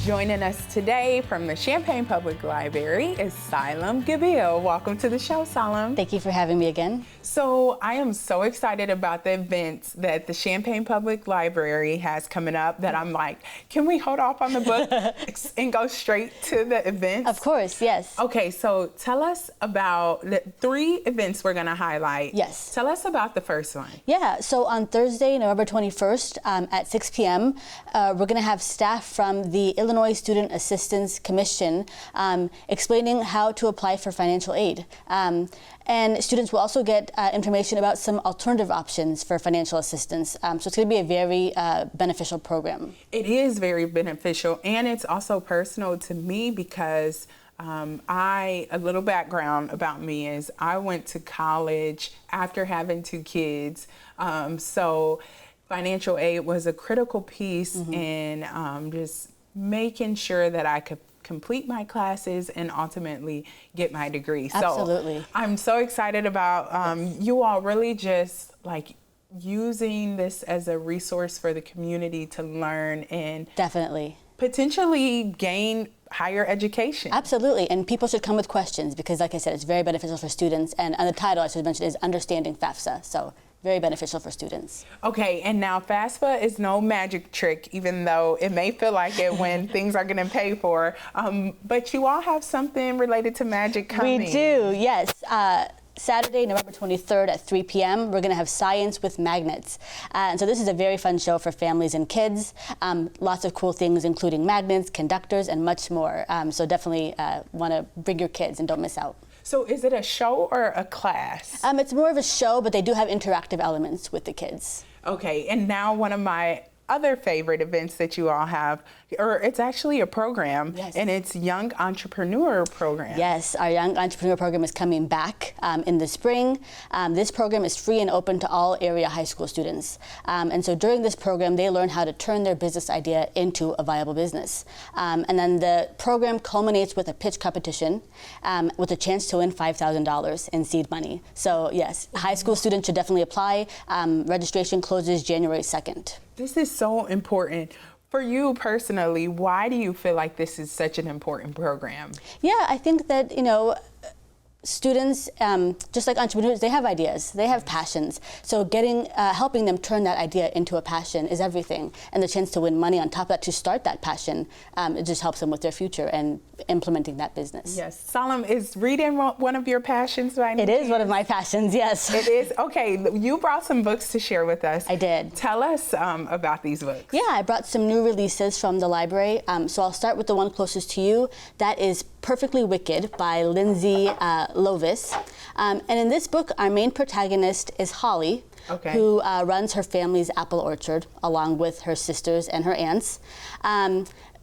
Joining us today from the Champaign Public Library is ciLiving. Welcome to the show, ciLiving. Thank you for having me again. So I am so excited about the events that the Champaign Public Library has coming up that I'm like, can we hold off on the book and go straight to the events? Of course, yes. Okay, so tell us about the 3 events we're going to highlight. Yes. Tell us about the first one. Yeah, so on Thursday, November 21st at 6 p.m., we're going to have staff from the Illinois Student Assistance Commission explaining how to apply for financial aid. And students will also get information about some alternative options for financial assistance. So it's going to be a very beneficial program. It is very beneficial, and it's also personal to me because a little background about me is I went to college after having 2 kids. So financial aid was a critical piece in just making sure that I could complete my classes and ultimately get my degree. Absolutely. So I'm so excited about you all really just like using this as a resource for the community to learn and definitely potentially gain higher education. Absolutely, and people should come with questions because, like I said, it's very beneficial for students. And the title I should mention is Understanding FAFSA, so very beneficial for students. Okay, and now FAFSA is no magic trick, even though it may feel like it when things are getting paid for. But you all have something related to magic coming. We do, yes. Saturday, November 23rd at 3 p.m., we're going to have Science with Magnets. And so this is a very fun show for families and kids. Lots of cool things, including magnets, conductors, and much more. So definitely want to bring your kids and don't miss out. So is it a show or a class? It's more of a show, but they do have interactive elements with the kids. Okay, and now one of my other favorite events that you all have, or it's actually a program, yes. And it's Young Entrepreneur Program. Yes, our Young Entrepreneur Program is coming back in the spring. This program is free and open to all area high school students. And so during this program, they learn how to turn their business idea into a viable business. And then the program culminates with a pitch competition with a chance to win $5,000 in seed money. So yes, high school students should definitely apply. Registration closes January 2nd. This is so important. For you personally, why do you feel like this is such an important program? Yeah, I think that, students, just like entrepreneurs, they have ideas, they have passions. So helping them turn that idea into a passion is everything. And the chance to win money on top of that to start that passion, it just helps them with their future and implementing that business. Yes. ciLiving, is reading one of your passions by any chance? It is one of my passions, yes. It is? Okay, you brought some books to share with us. I did. Tell us about these books. Yeah, I brought some new releases from the library. So I'll start with the one closest to you. That is Perfectly Wicked by Lindsay Lovis. And in this book, our main protagonist is Holly, who runs her family's apple orchard along with her sisters and her aunts.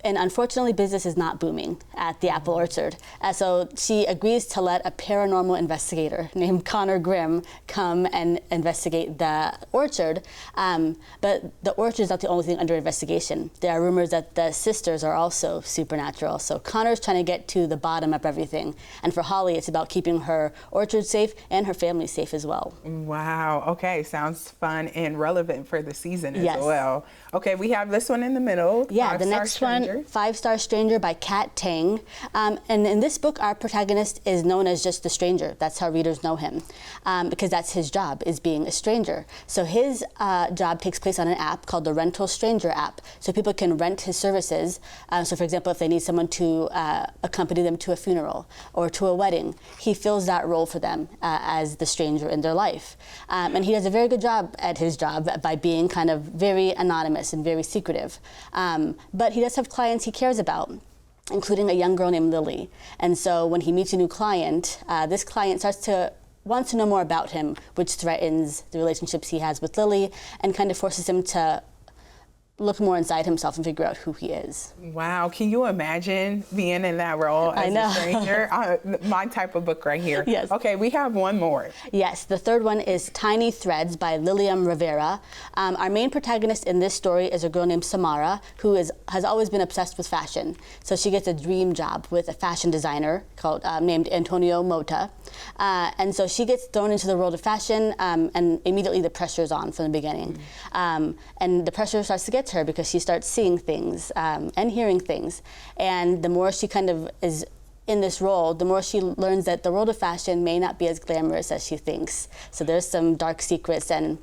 And unfortunately, business is not booming at the apple orchard. So she agrees to let a paranormal investigator named Connor Grimm come and investigate the orchard. But the orchard is not the only thing under investigation. There are rumors that the sisters are also supernatural. So Connor's trying to get to the bottom of everything. And for Holly, it's about keeping her orchard safe and her family safe as well. Wow. Okay. Sounds fun and relevant for the season as yes. well. Okay. We have this one in the middle. Yeah. The next one, 5-Star Stranger by Kat Tang. And in this book, our protagonist is known as just the stranger. That's how readers know him, because that's his job, is being a stranger. So his job takes place on an app called the Rental Stranger app. So people can rent his services. So for example, if they need someone to accompany them to a funeral or to a wedding, he fills that role for them as the stranger in their life. And he does a very good job at his job by being kind of very anonymous and very secretive. But he does have clients he cares about, including a young girl named Lily. And so when he meets a new client, this client wants to know more about him, which threatens the relationships he has with Lily and kind of forces him to look more inside himself and figure out who he is. Wow, can you imagine being in that role as a stranger? My type of book right here. Yes. Okay, we have one more. Yes, the third one is Tiny Threads by Lilium Rivera. Our main protagonist in this story is a girl named Samara who has always been obsessed with fashion. So she gets a dream job with a fashion designer named Antonio Mota. And so she gets thrown into the world of fashion and immediately the pressure is on from the beginning. And the pressure starts to get to her because she starts seeing things and hearing things. And the more she kind of is in this role, the more she learns that the world of fashion may not be as glamorous as she thinks. So there's some dark secrets, and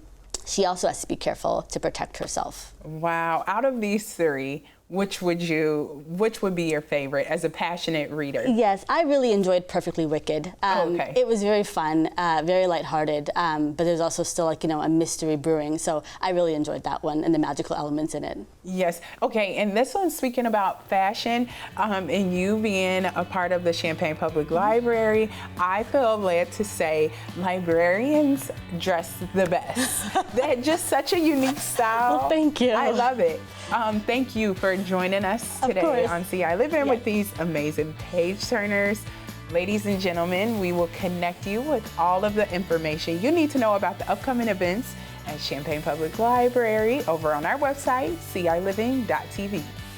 she also has to be careful to protect herself. Wow. Out of these three, which would be your favorite as a passionate reader? Yes, I really enjoyed Perfectly Wicked. Okay. It was very fun, very lighthearted, but there's also still like, a mystery brewing. So I really enjoyed that one and the magical elements in it. Yes. Okay. And this one, speaking about fashion, and you being a part of the Champaign Public Library, I feel led to say librarians dress the best. They're just such a unique style. Well, thank you. I love it. Thank you for joining us today on ciLiving with these amazing page turners. Ladies and gentlemen, we will connect you with all of the information you need to know about the upcoming events at Champaign Public Library over on our website, ciLiving.tv.